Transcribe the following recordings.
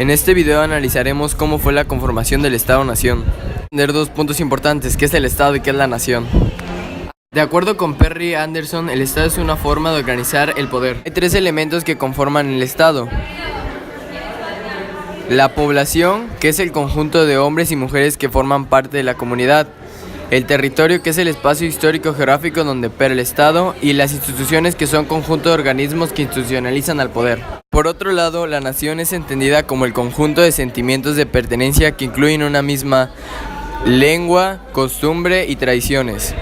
En este video analizaremos cómo fue la conformación del Estado-Nación. Tener dos puntos importantes, qué es el Estado y qué es la Nación. De acuerdo con Perry Anderson, el Estado es una forma de organizar el poder. Hay tres elementos que conforman el Estado. La población, que es el conjunto de hombres y mujeres que forman parte de la comunidad. El territorio, que es el espacio histórico geográfico donde opera el Estado, y las instituciones, que son conjunto de organismos que institucionalizan al poder. Por otro lado, la nación es entendida como el conjunto de sentimientos de pertenencia que incluyen una misma lengua, costumbre y tradiciones.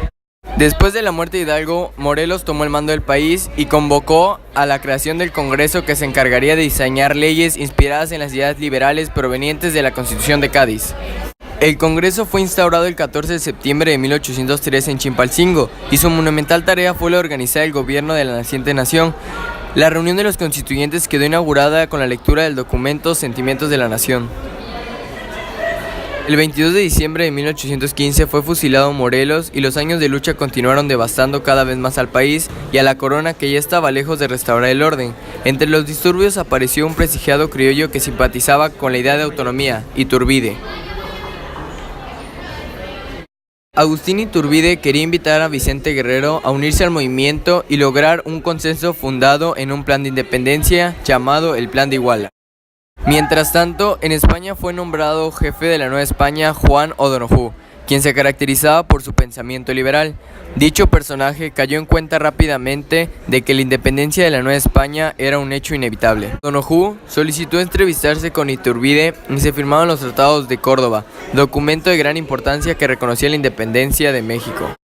Después de la muerte de Hidalgo, Morelos tomó el mando del país y convocó a la creación del Congreso, que se encargaría de diseñar leyes inspiradas en las ideas liberales provenientes de la Constitución de Cádiz. El Congreso fue instaurado el 14 de septiembre de 1803 en Chilpancingo y su monumental tarea fue la de organizar el gobierno de la naciente nación. La reunión de los constituyentes quedó inaugurada con la lectura del documento Sentimientos de la Nación. El 22 de diciembre de 1815 fue fusilado Morelos y los años de lucha continuaron devastando cada vez más al país y a la corona, que ya estaba lejos de restaurar el orden. Entre los disturbios apareció un prestigiado criollo que simpatizaba con la idea de autonomía, Iturbide. Agustín Iturbide quería invitar a Vicente Guerrero a unirse al movimiento y lograr un consenso fundado en un plan de independencia llamado el Plan de Iguala. Mientras tanto, en España fue nombrado jefe de la Nueva España Juan O'Donoghue, quien se caracterizaba por su pensamiento liberal. Dicho personaje cayó en cuenta rápidamente de que la independencia de la Nueva España era un hecho inevitable. O'Donoghue solicitó entrevistarse con Iturbide y se firmaron los Tratados de Córdoba, documento de gran importancia que reconocía la independencia de México.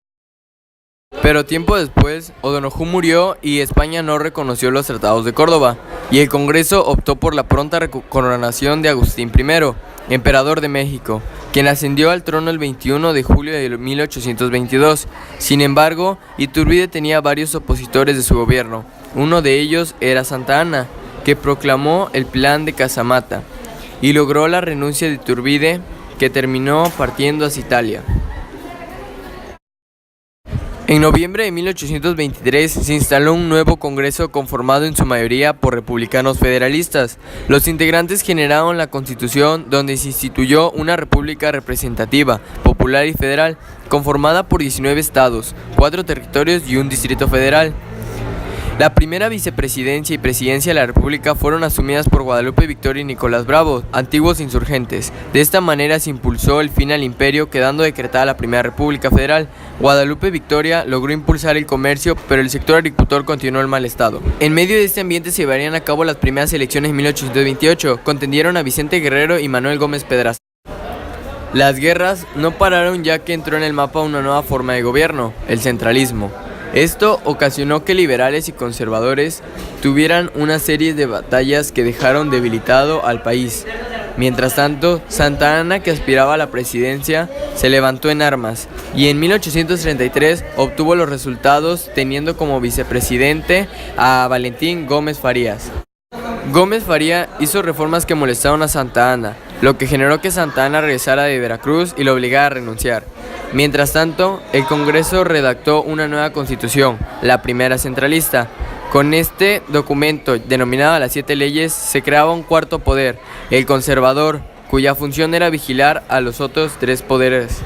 Pero tiempo después, O'Donoghue murió y España no reconoció los Tratados de Córdoba, y el Congreso optó por la pronta coronación de Agustín I, emperador de México, quien ascendió al trono el 21 de julio de 1822. Sin embargo, Iturbide tenía varios opositores de su gobierno. Uno de ellos era Santa Anna, que proclamó el Plan de Casamata y logró la renuncia de Iturbide, que terminó partiendo hacia Italia. En noviembre de 1823 se instaló un nuevo Congreso conformado en su mayoría por republicanos federalistas. Los integrantes generaron la Constitución, donde se instituyó una república representativa, popular y federal, conformada por 19 estados, 4 territorios y un distrito federal. La primera vicepresidencia y presidencia de la República fueron asumidas por Guadalupe Victoria y Nicolás Bravo, antiguos insurgentes. De esta manera se impulsó el fin al imperio, quedando decretada la Primera República Federal. Guadalupe Victoria logró impulsar el comercio, pero el sector agricultor continuó en mal estado. En medio de este ambiente se llevarían a cabo las primeras elecciones en 1828. Contendieron a Vicente Guerrero y Manuel Gómez Pedraza. Las guerras no pararon, ya que entró en el mapa una nueva forma de gobierno, el centralismo. Esto ocasionó que liberales y conservadores tuvieran una serie de batallas que dejaron debilitado al país. Mientras tanto, Santa Anna, que aspiraba a la presidencia, se levantó en armas y en 1833 obtuvo los resultados, teniendo como vicepresidente a Valentín Gómez Farías. Gómez Faría hizo reformas que molestaron a Santa Anna, lo que generó que Santa Anna regresara de Veracruz y lo obligara a renunciar. Mientras tanto, el Congreso redactó una nueva constitución, la primera centralista. Con este documento, denominado las 7 leyes, se creaba un cuarto poder, el conservador, cuya función era vigilar a los otros 3 poderes.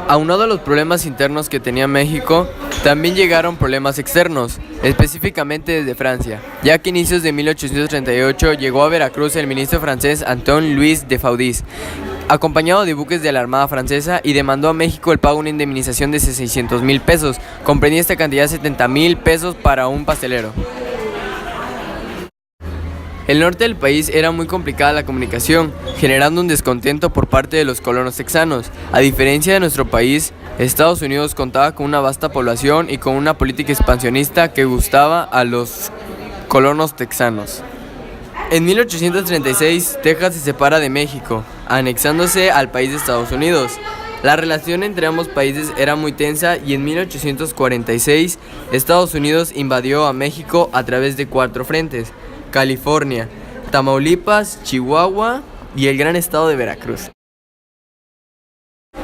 Aunado a los problemas internos que tenía México, también llegaron problemas externos, específicamente desde Francia, ya que a inicios de 1838 llegó a Veracruz el ministro francés Antoine-Louis de Faudis, acompañado de buques de la Armada Francesa, y demandó a México el pago de una indemnización de 600,000 pesos. Comprendía esta cantidad 70,000 pesos para un pastelero. El norte del país era muy complicada la comunicación, generando un descontento por parte de los colonos texanos. A diferencia de nuestro país, Estados Unidos contaba con una vasta población y con una política expansionista que gustaba a los colonos texanos. En 1836, Texas se separa de México, anexándose al país de Estados Unidos. La relación entre ambos países era muy tensa y en 1846, Estados Unidos invadió a México a través de 4 frentes: California, Tamaulipas, Chihuahua y el gran estado de Veracruz.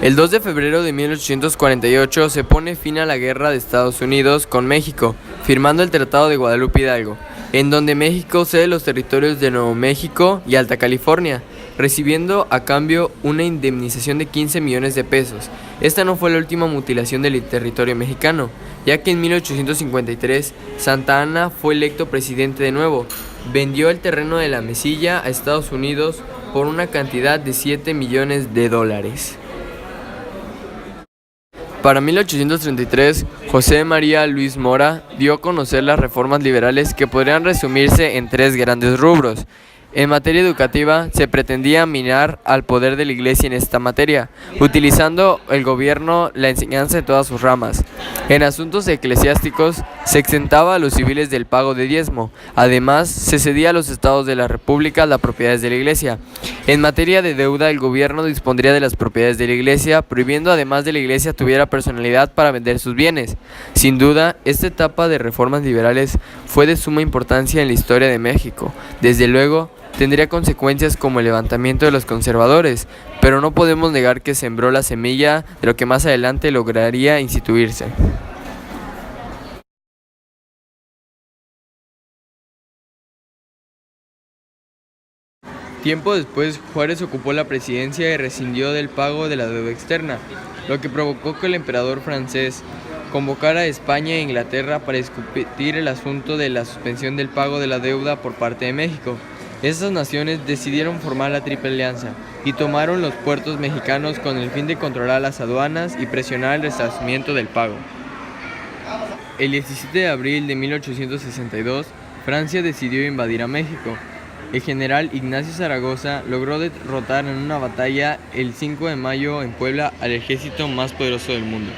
El 2 de febrero de 1848 se pone fin a la guerra de Estados Unidos con México, firmando el Tratado de Guadalupe Hidalgo. en donde México cede los territorios de Nuevo México y Alta California, recibiendo a cambio una indemnización de 15 millones de pesos. Esta no fue la última mutilación del territorio mexicano, ya que en 1853 Santa Anna fue electo presidente de nuevo. Vendió el terreno de la Mesilla a Estados Unidos por una cantidad de 7 millones de dólares. Para 1833, José María Luis Mora dio a conocer las reformas liberales que podrían resumirse en tres grandes rubros. En materia educativa, se pretendía minar al poder de la Iglesia en esta materia, utilizando el gobierno la enseñanza en todas sus ramas. En asuntos eclesiásticos, se exentaba a los civiles del pago de diezmo. Además, se cedía a los estados de la República las propiedades de la Iglesia. En materia de deuda, el gobierno dispondría de las propiedades de la Iglesia, prohibiendo además de la Iglesia tuviera personalidad para vender sus bienes. Sin duda, esta etapa de reformas liberales fue de suma importancia en la historia de México. Desde luego, tendría consecuencias como el levantamiento de los conservadores, pero no podemos negar que sembró la semilla de lo que más adelante lograría instituirse. Tiempo después, Juárez ocupó la presidencia y rescindió del pago de la deuda externa, lo que provocó que el emperador francés convocara a España e Inglaterra para discutir el asunto de la suspensión del pago de la deuda por parte de México. Estas naciones decidieron formar la Triple Alianza y tomaron los puertos mexicanos con el fin de controlar las aduanas y presionar el restablecimiento del pago. El 17 de abril de 1862, Francia decidió invadir a México. El general Ignacio Zaragoza logró derrotar en una batalla el 5 de mayo en Puebla al ejército más poderoso del mundo.